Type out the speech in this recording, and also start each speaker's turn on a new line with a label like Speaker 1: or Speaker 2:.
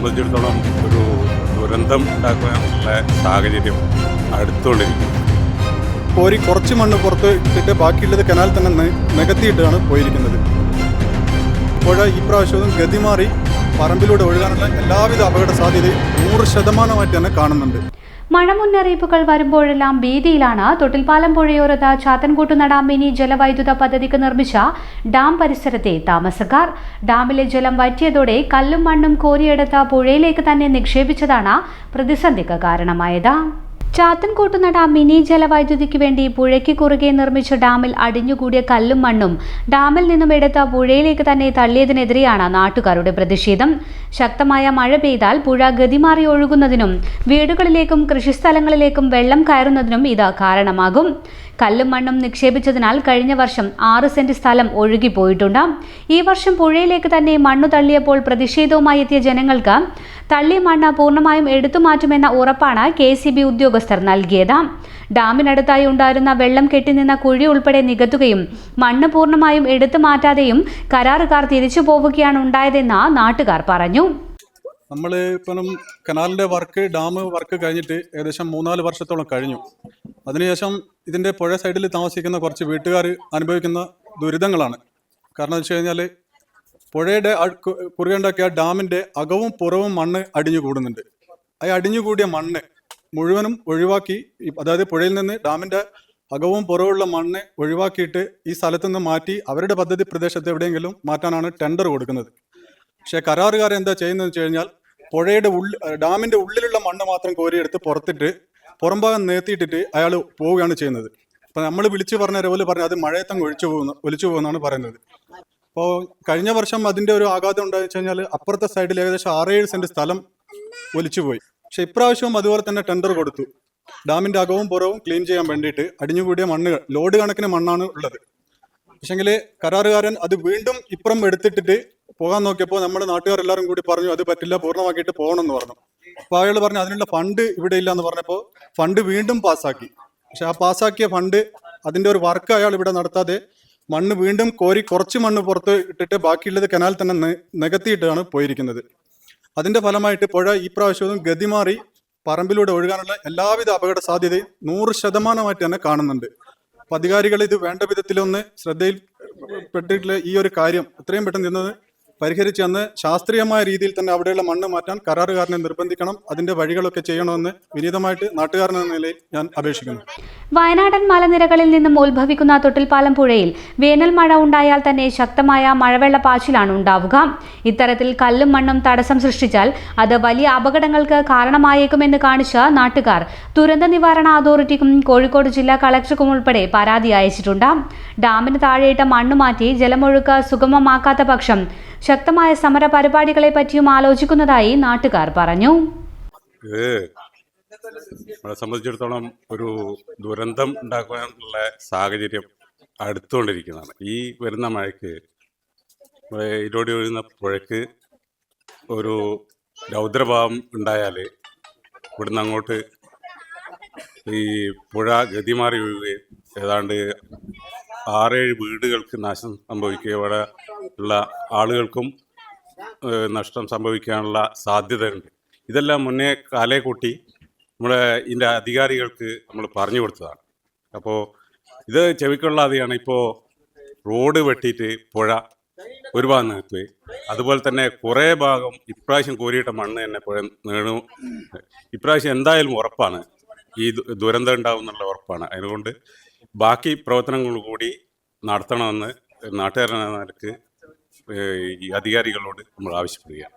Speaker 1: സംബന്ധിച്ചിടത്തോളം ഒരു ദുരന്തം ഉണ്ടാക്കാനുള്ള സാഹചര്യം അടുത്തുകൊണ്ടിരിക്കുന്നു.
Speaker 2: കോരി കുറച്ച് മണ്ണ് പുറത്ത് ഇട്ടിട്ട് ബാക്കിയുള്ളത് കനാൽ തന്നെ നികത്തിയിട്ടാണ് പോയിരിക്കുന്നത്. പുഴ ഈ പ്രാവശ്യവും ഗതിമാറി പറമ്പിലൂടെ ഒഴുകാനുള്ള എല്ലാവിധ അപകട സാധ്യതയും 100% തന്നെ കാണുന്നുണ്ട്.
Speaker 3: മഴ മുന്നറിയിപ്പുകൾ വരുമ്പോഴെല്ലാം ഭീതിയിലാണ് തൊട്ടിൽപ്പാലം പുഴയോരത്ത് ചാത്തൻകൂട്ടുനട മിനി ജലവൈദ്യുത പദ്ധതിക്ക് നിർമ്മിച്ച ഡാം പരിസരത്തെ താമസക്കാർ. ഡാമിലെ ജലം വറ്റിയതോടെ കല്ലും മണ്ണും കോരിയെടുത്ത് പുഴയിലേക്ക് തന്നെ നിക്ഷേപിച്ചതാണ് പ്രതിസന്ധിക്ക് കാരണമായത്. ചാത്തൻകൂട്ടുനട മിനി ജലവൈദ്യുതിക്ക് വേണ്ടി പുഴയ്ക്ക് കുറുകെ നിർമ്മിച്ച ഡാമിൽ അടിഞ്ഞുകൂടിയ കല്ലും മണ്ണും ഡാമിൽ നിന്നും എടുത്ത് പുഴയിലേക്ക് തന്നെ തള്ളിയതിനെതിരെയാണ് നാട്ടുകാരുടെ പ്രതിഷേധം. ശക്തമായ മഴ പെയ്താൽ പുഴ ഗതിമാറി ഒഴുകുന്നതിനും വീടുകളിലേക്കും കൃഷിസ്ഥലങ്ങളിലേക്കും വെള്ളം കയറുന്നതിനും ഇത് കാരണമാകും. കല്ലും മണ്ണും നിക്ഷേപിച്ചതിനാൽ കഴിഞ്ഞ വർഷം 6 സെന്റ് സ്ഥലം ഒഴുകിപ്പോയിട്ടുണ്ട്. ഈ വർഷം പുഴയിലേക്ക് തന്നെ മണ്ണു തള്ളിയപ്പോൾ പ്രതിഷേധവുമായി എത്തിയ ജനങ്ങൾക്ക് തള്ളിയ മണ്ണ് പൂർണ്ണമായും എടുത്തുമാറ്റുമെന്ന ഉറപ്പാണ് KCB ഉദ്യോഗസ്ഥർ നൽകിയത്. ഡാമിനടുത്തായി ഉണ്ടായിരുന്ന വെള്ളം കെട്ടിനിന്ന കുഴി ഉൾപ്പെടെ നികത്തുകയും മണ്ണ് പൂർണ്ണമായും എടുത്തു മാറ്റാതെയും കരാറുകാർ തിരിച്ചു പോവുകയാണ് ഉണ്ടായതെന്ന് നാട്ടുകാർ പറഞ്ഞു.
Speaker 2: നമ്മൾ ഇപ്പം കനാലിൻ്റെ ഡാം വർക്ക് കഴിഞ്ഞിട്ട് ഏകദേശം 3-4 വർഷത്തോളം കഴിഞ്ഞു. അതിനുശേഷം ഇതിൻ്റെ പുഴ സൈഡിൽ താമസിക്കുന്ന കുറച്ച് വീട്ടുകാർ അനുഭവിക്കുന്ന ദുരിതങ്ങളാണ്. കാരണം എന്ന് വെച്ച് കഴിഞ്ഞാൽ പുഴയുടെ കുറുകെ ഉണ്ടാക്കിയ ഡാമിൻ്റെ അകവും പുറവും മണ്ണ് അടിഞ്ഞു കൂടുന്നുണ്ട്. ആ അടിഞ്ഞുകൂടിയ മണ്ണ് മുഴുവനും ഒഴിവാക്കി, അതായത് പുഴയിൽ നിന്ന് ഡാമിൻ്റെ അകവും പുറവുള്ള മണ്ണ് ഒഴിവാക്കിയിട്ട് ഈ സ്ഥലത്തു നിന്ന് മാറ്റി അവരുടെ പദ്ധതി പ്രദേശത്ത് എവിടെയെങ്കിലും മാറ്റാനാണ് ടെൻഡർ കൊടുക്കുന്നത്. പക്ഷേ കരാറുകാർ എന്താ ചെയ്യുന്നതെന്ന് വെച്ച് കഴിഞ്ഞാൽ പുഴയുടെ ഡാമിൻ്റെ ഉള്ളിലുള്ള മണ്ണ് മാത്രം കോരിയെടുത്ത് പുറത്തിട്ട് പുറംഭാഗം നേർത്തിയിട്ടിട്ട് അയാൾ പോവുകയാണ് ചെയ്യുന്നത്. അപ്പം നമ്മൾ വിളിച്ചു പറഞ്ഞ പോലെ പറഞ്ഞാൽ അത് മഴയത്തങ്ങ് ഒലിച്ചു പോകുന്നതാണ് പറയുന്നത്. അപ്പോൾ കഴിഞ്ഞ വർഷം അതിൻ്റെ ഒരു ആഘാതം ഉണ്ടായെന്ന് വെച്ച് കഴിഞ്ഞാൽ അപ്പുറത്തെ സൈഡിൽ ഏകദേശം 6-7 സെന്റ് സ്ഥലം ഒലിച്ചുപോയി. പക്ഷെ ഇപ്രാവശ്യവും അതുപോലെ തന്നെ ടെൻഡർ കൊടുത്തു. ഡാമിൻ്റെ അകവും പുറവും ക്ലീൻ ചെയ്യാൻ വേണ്ടിയിട്ട് അടിഞ്ഞുകൂടിയ മണ്ണുകൾ, ലോഡ് കണക്കിന് മണ്ണാണ് ഉള്ളത്. പക്ഷെങ്കിൽ കരാറുകാരൻ അത് വീണ്ടും ഇപ്പുറം എടുത്തിട്ടിട്ട് പോകാൻ നോക്കിയപ്പോൾ നമ്മുടെ നാട്ടുകാരെല്ലാവരും കൂടി പറഞ്ഞു അത് പറ്റില്ല, പൂർണ്ണമാക്കിയിട്ട് പോകണമെന്ന് പറഞ്ഞു. അപ്പോൾ അയാൾ പറഞ്ഞു അതിനുള്ള ഫണ്ട് ഇവിടെ ഇല്ല എന്ന് പറഞ്ഞപ്പോൾ ഫണ്ട് വീണ്ടും പാസ്സാക്കി. പക്ഷെ ആ പാസ്സാക്കിയ ഫണ്ട് അതിൻ്റെ ഒരു വർക്ക് അയാൾ ഇവിടെ നടത്താതെ മണ്ണ് വീണ്ടും കോരി കുറച്ച് മണ്ണ് പുറത്ത് ഇട്ടിട്ട് ബാക്കിയുള്ളത് കനാൽ തന്നെ നികത്തിയിട്ടാണ് പോയിരിക്കുന്നത്. അതിൻ്റെ ഫലമായിട്ട് പുഴ ഈ പ്രാവശ്യവും ഗതിമാറി പറമ്പിലൂടെ ഒഴുകാനുള്ള എല്ലാവിധ അപകട സാധ്യതയും 100% തന്നെ കാണുന്നുണ്ട്. അപ്പം അധികാരികൾ ഇത് വേണ്ട വിധത്തിലൊന്ന് ശ്രദ്ധയിൽപ്പെട്ടിട്ടുള്ള ഈ ഒരു കാര്യം എത്രയും പെട്ടെന്ന് ഇന്നത് പരിഹരിച്ച് അന്ന് ശാസ്ത്രീയമായ രീതിയിൽ തന്നെ അവിടെയുള്ള മണ്ണ് മാറ്റാൻ കരാറുകാരനെ നിർബന്ധിക്കണം. അതിന്റെ വഴികളൊക്കെ ചെയ്യണമെന്ന് വിനീതമായിട്ട് നാട്ടുകാരനെന്ന നിലയിൽ ഞാൻ അപേക്ഷിക്കുന്നു.
Speaker 3: വയനാടൻ മലനിരകളിൽ നിന്നും ഉത്ഭവിക്കുന്ന തൊട്ടിൽപ്പാലം പുഴയിൽ വേനൽ മഴ ഉണ്ടായാൽ തന്നെ ശക്തമായ മഴവെള്ളപ്പാച്ചിലാണ് ഉണ്ടാവുക. ഇത്തരത്തിൽ കല്ലും മണ്ണും തടസ്സം സൃഷ്ടിച്ചാൽ അത് വലിയ അപകടങ്ങൾക്ക് കാരണമായേക്കുമെന്ന് കാണിച്ച നാട്ടുകാർ ദുരന്ത നിവാരണ അതോറിറ്റിക്കും കോഴിക്കോട് ജില്ലാ കളക്ടർക്കും ഉൾപ്പെടെ പരാതി അയച്ചിട്ടുണ്ട്. ഡാമിന് താഴെയിട്ട മണ്ണ് മാറ്റി ജലമൊഴുക്ക് സുഗമമാക്കാത്ത പക്ഷം ശക്തമായ സമര പരിപാടികളെ പറ്റിയും ആലോചിക്കുന്നതായി നാട്ടുകാർ പറഞ്ഞു.
Speaker 1: നമ്മളെ സംബന്ധിച്ചിടത്തോളം ഒരു ദുരന്തം ഉണ്ടാക്കാനുള്ള സാഹചര്യം അടുത്തുകൊണ്ടിരിക്കുന്നതാണ്. ഈ വരുന്ന മഴയ്ക്ക് ഇരോടി ഒഴുകുന്ന പുഴയ്ക്ക് ഒരു രൗദ്രഭാവം ഉണ്ടായാൽ ഇവിടുന്ന് അങ്ങോട്ട് ഈ പുഴ ഗതിമാറി ഒഴുകുകയും ഏതാണ്ട് 6-7 വീടുകൾക്ക് നാശം സംഭവിക്കുകയും ഇവിടെ ഉള്ള ആളുകൾക്കും നഷ്ടം സംഭവിക്കാനുള്ള സാധ്യതയുണ്ട്. ഇതെല്ലാം മുന്നേ കാലേ കൂട്ടി ഇതിൻ്റെ അധികാരികൾക്ക് നമ്മൾ പറഞ്ഞു കൊടുത്തതാണ്. അപ്പോൾ ഇത് ചെവിക്കൊള്ളാതെയാണ് ഇപ്പോൾ റോഡ് വെട്ടിയിട്ട് പുഴ ഒരു ഭാഗം നിർത്തുകയും അതുപോലെ തന്നെ കുറേ ഭാഗം ഇപ്രാവശ്യം കോരിയിട്ട മണ്ണ് തന്നെ പുഴ നീണു. ഇപ്രാവശ്യം എന്തായാലും ഉറപ്പാണ് ഈ ദുരന്തം ഉണ്ടാവും എന്നുള്ള ഉറപ്പാണ്. അതുകൊണ്ട് ബാക്കി പ്രവർത്തനങ്ങൾ കൂടി നടത്തണമെന്ന് നാട്ടുകാരെന്ന നിലക്ക് ഈ അധികാരികളോട് നമ്മൾ ആവശ്യപ്പെടുകയാണ്.